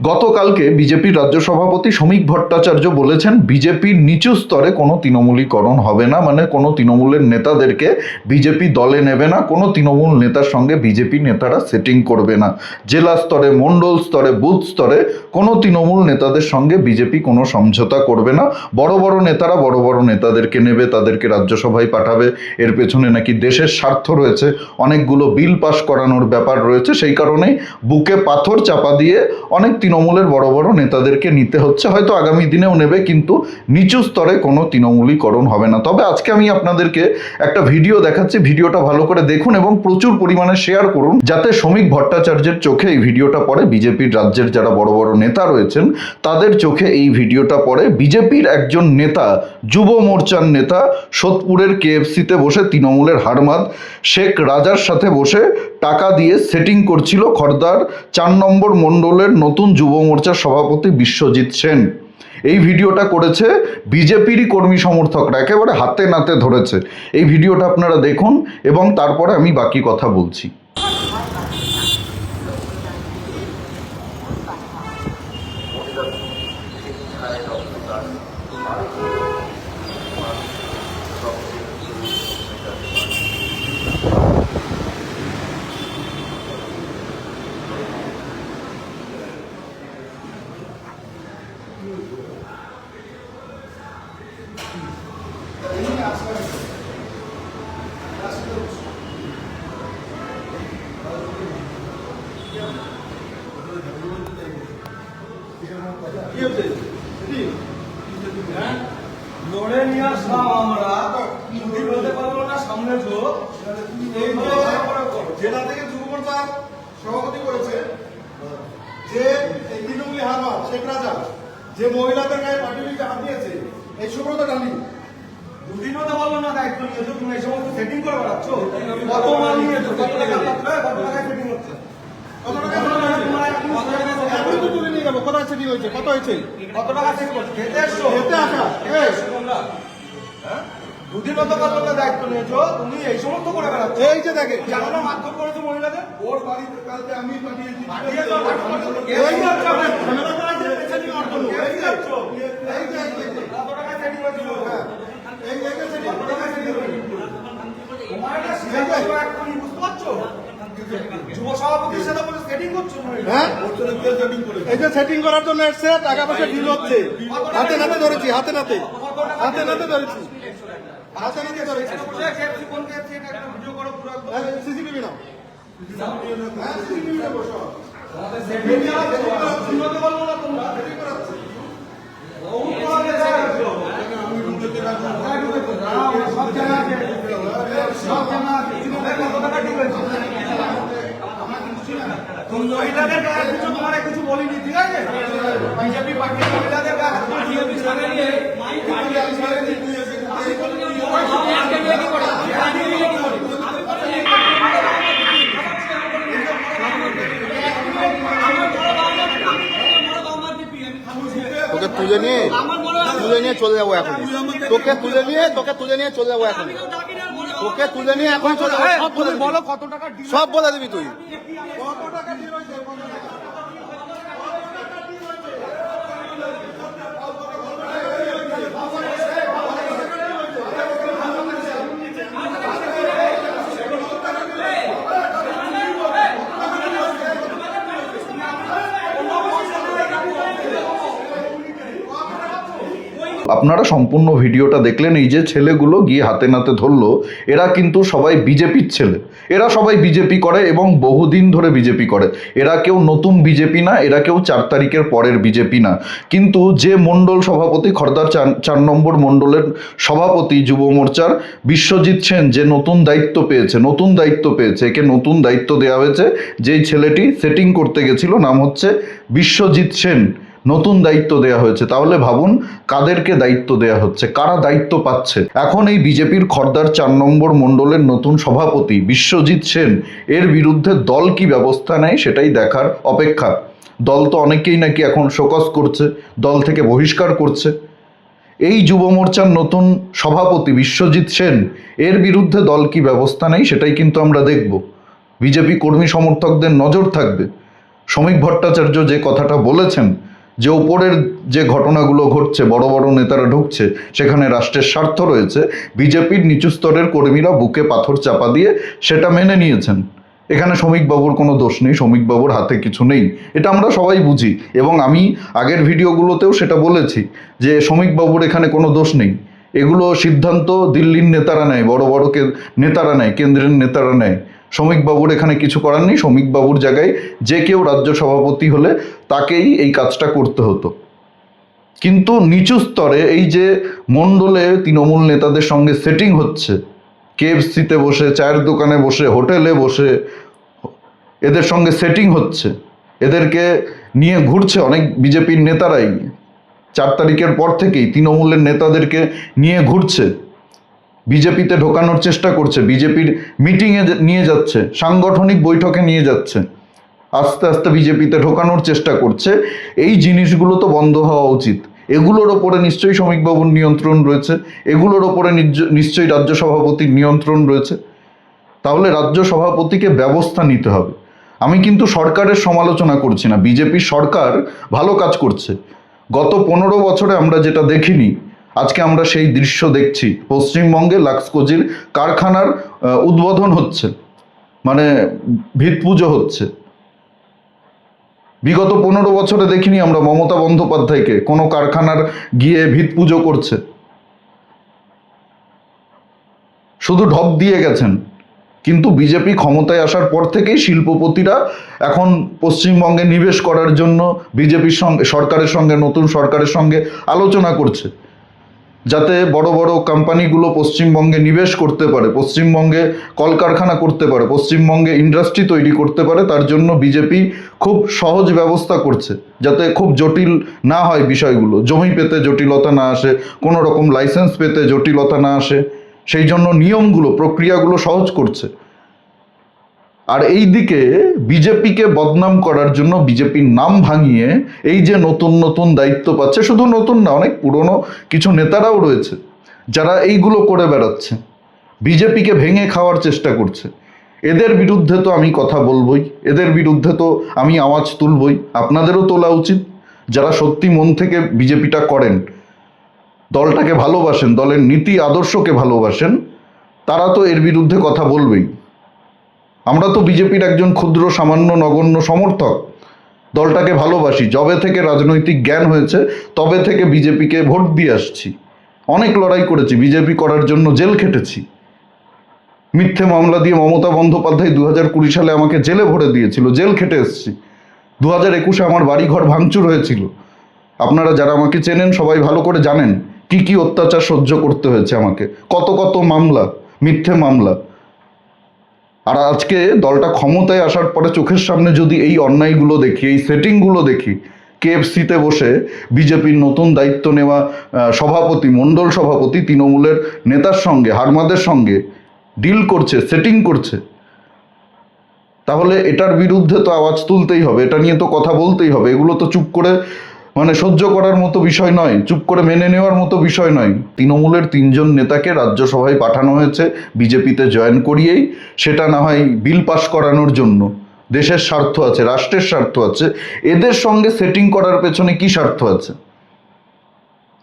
গতকালকে বিজেপির রাজ্য সভাপতি শ্রমিক ভট্টাচার্য বলেছেন বিজেপির নিচু স্তরে কোনো তৃণমূলীকরণ হবে না, মানে কোনো তৃণমূলের নেতাদেরকে বিজেপি দলে নেবে না, কোনো তৃণমূল নেতার সঙ্গে বিজেপি নেতারা সেটিং করবে না। জেলা স্তরে, মণ্ডল স্তরে, বুথ স্তরে কোনো তৃণমূল নেতাদের সঙ্গে বিজেপি কোনো সমঝোতা করবে না। বড় বড় নেতারা বড় বড় নেতাদেরকে নেবে, তাদেরকে রাজ্যসভায় পাঠাবে। এর পেছনে নাকি দেশের স্বার্থ রয়েছে, অনেকগুলো বিল পাস করানোর ব্যাপার রয়েছে, সেই কারণেই বুকে পাথর চাপা দিয়ে অনেক তৃণমূলের বড় বড় নেতাদেরকে নিতে হচ্ছে। হয়তো আগামী দিনেও নেবে, কিন্তু নিচু স্তরে কোনো তৃণমূলীকরণ হবে না। তবে আজকে আমি আপনাদেরকে একটা ভিডিও দেখাচ্ছি, ভিডিওটা ভালো করে দেখুন এবং প্রচুর পরিমাণে শেয়ার করুন, যাতে শ্রমিক ভট্টাচার্যের চোখে এই ভিডিওটা পড়ে। বিজেপির রাজ্যের যারা বড় বড় নেতা রয়েছেন তাদের চোখে এই ভিডিওটা পড়ে। বিজেপির একজন নেতা, যুব মোর্চার নেতা, সোদপুরের কেএফসিতে বসে তৃণমূলের হারমাদ শেখ রাজার সাথে বসে টাকা দিয়ে সেটিং করছিল খড়দার 4 নম্বর মণ্ডলের নতুন যুব মোর্চার সভাপতি বিশ্বজিৎ সেন। এই ভিডিওটা করেছে বিজেপিরই কর্মী সমর্থকরা, একেবারে হাতে নাতে ধরেছে। এই ভিডিওটা আপনারা দেখুন এবং তারপরে আমি বাকি কথা বলছি। লড়ে নিয়ে আসলাম আমরা, ছুটি বলতে পারবো না সামনে তো জেলা থেকে যুব মোর্চা সভাপতি করেছে যে তৃণমূলী হারমাদ শেখ রাজা যে মহিলাদের গায়ে পার্টিকে হাত দিয়েছে, এই সুব্রত ডালি দুদিন হতে পারলো না দায়িত্ব নিয়েছো, তুমি এই সমস্ত সেটিং করে বেড়াচ্ছ। কত মাল নিয়েছো, কত টাকা কত টাকায় সেটিং হচ্ছে, এখন তো তুলে নিয়ে যাবো। কোথায় সেটি হয়েছে, কত হয়েছে, কত টাকা সেটিং করছো, খেতে এসছো, খেতে আসা তোমরা দুদিন হতে পারলো না দায়িত্ব নিয়েছো, তুমি এই সমস্ত করে বেড়াচ্ছ। এই যে দেখে জানো না মারধর করেছো মহিলাদের, ওর বাড়িতে কালকে আমি পাঠিয়েছি। এই যে ঝামেলা করা যে পেছনে নিয়ে অর্থ লোক, এই যে কত টাকা সেটিং হয়েছিল, এই জায়গায় সেটি কত টাকা সেটিং হয়েছিল, তোমার এটা সিদ্ধান্ত এখনই বুঝতে পারছো। যুব সভাপতির সাথে বলে সেটিং করছো, হ্যাঁ এই যে সেটিং করার জন্য এসছে, টাকা পয়সা ডিল হচ্ছে, হাতে নাতে ধরেছি, হাতে নাতে হাতে নাতে ধরেছি, হাতে নাতে ধরেছি। সিসিটিভি নাও, হ্যাঁ সিসিটিভি নাও, বসো। মহিলাদের গায়ে কিছু তোমার কিছু বলিনি, ঠিক আছে? বিজেপি পার্টির মহিলাদের গায়ে তোকে তুলে নিয়ে চলে যাবো এখন, তোকে তুলে নিয়ে চলে যাবো এখন, তোকে তুলে নিয়ে এখন চলে যাবো। বলো কত টাকা সব বলে দিবি তুই। আপনারা সম্পূর্ণ ভিডিওটা দেখলেন। এই যে ছেলেগুলো গিয়ে হাতে নাতে ধরলো, এরা কিন্তু সবাই বিজেপির ছেলে, এরা সবাই বিজেপি করে এবং বহুদিন ধরে বিজেপি করে। এরা কেউ নতুন বিজেপি না, এরা কেউ 4 তারিখের পরের বিজেপি না। কিন্তু যে মণ্ডল সভাপতি, খড়দার 4 নম্বর মণ্ডলের সভাপতি যুব মোর্চার বিশ্বজিৎ সেন, যে নতুন দায়িত্ব পেয়েছে, একে নতুন দায়িত্ব দেওয়া হয়েছে। যেই ছেলেটি সেটিং করতে গেছিল, নাম হচ্ছে বিশ্বজিৎ সেন, নতুন দায়িত্ব দেয়া হয়েছে। তাহলে ভাবুন কাদেরকে দায়িত্ব দেয়া হচ্ছে, কারা দায়িত্ব পাচ্ছে। এখন এই বিজেপির খড়দার 4 নম্বর মণ্ডলের নতুন সভাপতি বিশ্বজিৎ সেন, এর বিরুদ্ধে দল কি ব্যবস্থা নেয় সেটাই দেখার অপেক্ষা। দল তো অনেকেই নাকি এখন শোকজ করছে, দল থেকে বহিষ্কার করছে। এই যুব মোর্চার নতুন সভাপতি বিশ্বজিৎ সেন, এর বিরুদ্ধে দল কি ব্যবস্থা নেয় সেটাই কিন্তু আমরা দেখব। বিজেপি কর্মী সমর্থকদের নজর থাকবে। শ্রমিক ভট্টাচার্য যে কথাটা বলেছেন যে ওপরের যে ঘটনাগুলো ঘটছে, বড় বড় নেতারা ঢুকছে, সেখানে রাষ্ট্রের স্বার্থ রয়েছে, বিজেপির নিচু স্তরের কর্মীরা বুকে পাথর চাপা দিয়ে সেটা মেনে নিয়েছেন। এখানে শ্রমিকবাবুর কোনো দোষ নেই, শ্রমিকবাবুর হাতে কিছু নেই, এটা আমরা সবাই বুঝি। এবং আমি আগের ভিডিওগুলোতেও সেটা বলেছি যে শ্রমিকবাবুর এখানে কোনো দোষ নেই। এগুলো সিদ্ধান্ত দিল্লির নেতারা নেয়, বড় বড় নেতারা নেয়, কেন্দ্রের নেতারা নেয়। শ্রমিকবাবুর এখানে কিছু করার নেই। শ্রমিকবাবুর জায়গায় যে কেউ রাজ্য সভাপতি হলে তাকেই এই কাজটা করতে হতো। কিন্তু নিচু স্তরে এই যে মণ্ডলে তৃণমূল নেতাদের সঙ্গে সেটিং হচ্ছে, কেএফসিতে বসে, চায়ের দোকানে বসে, হোটেলে বসে এদের সঙ্গে সেটিং হচ্ছে, এদেরকে নিয়ে ঘুরছে অনেক বিজেপির নেতারাই। 4 তারিখের পর থেকেই তৃণমূলের নেতাদেরকে নিয়ে ঘুরছে, বিজেপিতে ঢোকানোর চেষ্টা করছে, বিজেপির মিটিংয়ে নিয়ে যাচ্ছে, সাংগঠনিক বৈঠকে নিয়ে যাচ্ছে, আস্তে আস্তে বিজেপিতে ঢোকানোর চেষ্টা করছে। এই জিনিসগুলো তো বন্ধ হওয়া উচিত। এগুলোর ওপরে নিশ্চয়ই শ্রমিকবাবুর নিয়ন্ত্রণ রয়েছে, এগুলোর ওপরে নিশ্চয়ই রাজ্য সভাপতির নিয়ন্ত্রণ রয়েছে। তাহলে রাজ্য সভাপতিকে ব্যবস্থা নিতে হবে। আমি কিন্তু সরকারের সমালোচনা করছি না, বিজেপির সরকার ভালো কাজ করছে। গত 15 বছরে আমরা যেটা দেখিনি, আজকে আমরা সেই দৃশ্য দেখছি। পশ্চিমবঙ্গে লাক্সকোজির কারখানার উদ্বোধন হচ্ছে, মানে ভিত পুজো হচ্ছে। বিগত 15 বছরে দেখিনি আমরা মমতা বন্দ্যোপাধ্যায়কে কোনো কারখানার গিয়ে ভিত পুজো করছে। শুধু ঢপ দিয়ে গেছেন। কিন্তু বিজেপি ক্ষমতায় আসার পর থেকেই শিল্পপতিরা এখন পশ্চিমবঙ্গে নিবেশ করার জন্য বিজেপির সঙ্গে, সরকারের সঙ্গে, নতুন সরকারের সঙ্গে আলোচনা করছে, যাতে বড় বড় কোম্পানিগুলো পশ্চিমবঙ্গে নিবেশ করতে পারে, পশ্চিমবঙ্গে কলকারখানা করতে পারে, পশ্চিমবঙ্গে ইন্ডাস্ট্রি তৈরি করতে পারে। তার জন্য বিজেপি খুব সহজ ব্যবস্থা করছে, যাতে খুব জটিল না হয় বিষয়গুলো, জমি পেতে জটিলতা না আসে, কোনো রকম লাইসেন্স পেতে জটিলতা না আসে, সেই জন্য নিয়মগুলো, প্রক্রিয়াগুলো সহজ করছে। আর এই দিকে বিজেপিকে বদনাম করার জন্য, বিজেপির নাম ভাঙিয়ে এই যে নতুন নতুন দায়িত্ব পাচ্ছে, শুধু নতুন না, অনেক পুরনো কিছু নেতারাও রয়েছে যারা এইগুলো করে বেড়াচ্ছে, বিজেপিকে ভেঙে খাওয়ার চেষ্টা করছে। এদের বিরুদ্ধে তো আমি কথা বলবই, এদের বিরুদ্ধে তো আমি আওয়াজ তুলবই। আপনাদেরও তোলা উচিত, যারা সত্যি মন থেকে বিজেপিটা করেন, দলটাকে ভালোবাসেন, দলের নীতি আদর্শকে ভালোবাসেন, তারা তো এর বিরুদ্ধে কথা বলবেই। আমরা তো বিজেপির একজন ক্ষুদ্র সামান্য নগণ্য সমর্থক, দলটাকে ভালোবাসি। যবে থেকে রাজনৈতিক জ্ঞান হয়েছে তবে থেকে বিজেপিকে ভোট দিয়ে আসছি, অনেক লড়াই করেছি, বিজেপি করার জন্য জেল খেটেছি। মিথ্যে মামলা দিয়ে মমতা বন্দ্যোপাধ্যায় 2020 সালে আমাকে জেলে ভরে দিয়েছিল, জেল খেটে এসেছি। 2021-এ আমার বাড়িঘর ভাঙচুর হয়েছিল। আপনারা যারা আমাকে চেনেন সবাই ভালো করে জানেন কি কি অত্যাচার সহ্য করতে হয়েছে আমাকে, কত কত মামলা, মিথ্যে মামলা। আর আজকে দলটা ক্ষমতায় আসার পরে চোখের সামনে যদি এই অন্যায়গুলো দেখি, এই সেটিংগুলো দেখি, কেএফসিতে বসে বিজেপির নতুন দায়িত্ব নেওয়া সভাপতি, মণ্ডল সভাপতি তৃণমূলের নেতার সঙ্গে, হারমাদের সঙ্গে ডিল করছে, সেটিং করছে, তাহলে এটার বিরুদ্ধে তো আওয়াজ তুলতেই হবে, এটা নিয়ে তো কথা বলতেই হবে। এগুলো তো চুপ করে সহ্য করার মতো বিষয় নয়, চুপ করে মেনে নেওয়ার মতো বিষয় নয়। তৃণমূলের 3 জন নেতাকে রাজ্যসভায় পাঠানো হয়েছে বিজেপিতে জয়েন করিয়েই, সেটা না হয় বিল পাস করানোর জন্য। দেশের স্বার্থ আছে, রাষ্ট্রের স্বার্থ আছে, এদের সঙ্গে সেটিং করার পেছনে কি স্বার্থ আছে?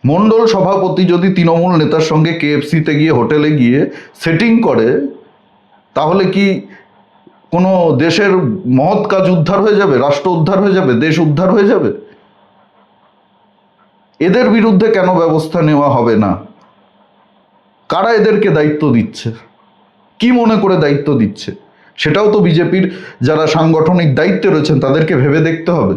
মণ্ডল সভাপতি যদি তৃণমূল নেতার সঙ্গে কেএফসিতে গিয়ে, হোটেলে গিয়ে সেটিং করে, তাহলে কি কোনো দেশের মহৎ কাজ উদ্ধার হয়ে যাবে, রাষ্ট্র উদ্ধার হয়ে যাবে, দেশ উদ্ধার হয়ে যাবে? এদের বিরুদ্ধে কেন ব্যবস্থা নেওয়া হবে না? কারা এদেরকে দায়িত্ব দিচ্ছে, কি মনে করে দায়িত্ব দিচ্ছে, সেটাও তো বিজেপির যারা সাংগঠনিক দায়িত্বে রয়েছেন তাদেরকে ভেবে দেখতে হবে।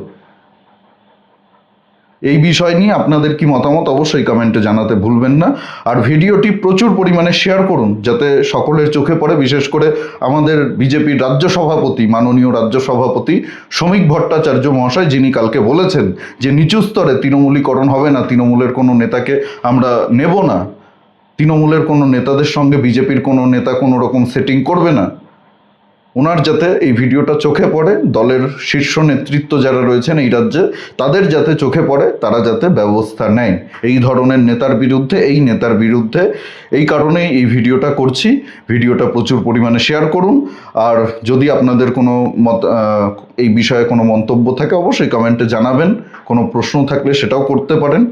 এই বিষয় নিয়ে আপনাদের কি মতামত অবশ্যই কমেন্টে জানাতে ভুলবেন না। আর ভিডিওটি প্রচুর পরিমাণে শেয়ার করুন, যাতে সকলের চোখে পড়ে। বিশেষ করে আমাদের বিজেপির রাজ্য সভাপতি, মাননীয় রাজ্য সভাপতি শ্রমিক ভট্টাচার্য মহাশয়, যিনি কালকে বলেছেন যে নিচু স্তরে তৃণমূলীকরণ হবে না, তৃণমূলের কোনো নেতাকে আমরা নেব না, তৃণমূলের কোনো নেতাদের সঙ্গে বিজেপির কোনো নেতা কোনো রকম সেটিং করবে না। ওনার যাতে এই ভিডিওটা চোখে পড়ে, দলের শীর্ষ নেতৃত্ব যারা রয়েছেন এই রাজ্যে তাদের যাতে চোখে পড়ে, তারা যাতে ব্যবস্থা নেয় এই ধরনের নেতার বিরুদ্ধে, এই নেতার বিরুদ্ধে। এই কারণেই এই ভিডিওটা করছি। ভিডিওটা প্রচুর পরিমাণে শেয়ার করুন। আর যদি আপনাদের কোনো এই বিষয়ে কোনো মন্তব্য থাকে অবশ্যই কমেন্টে জানাবেন। কোনো প্রশ্ন থাকলে সেটাও করতে পারেন।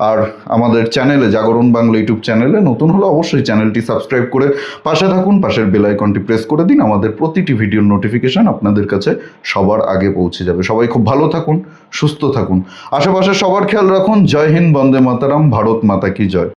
আর আমাদের চ্যানেলে, জাগরণ বাংলা ইউটিউব চ্যানেলে নতুন হলে অবশ্যই চ্যানেলটি সাবস্ক্রাইব করে পাশে থাকুন। পাশের বেল আইকনটি প্রেস করে দিন, আমাদের প্রতিটি ভিডিওর নোটিফিকেশন আপনাদের কাছে সবার আগে পৌঁছে যাবে। সবাই খুব ভালো থাকুন, সুস্থ থাকুন, আশেপাশে সবার খেয়াল রাখুন। জয় হিন্দ, বন্দে মাতারাম, ভারত মাতা কি জয়।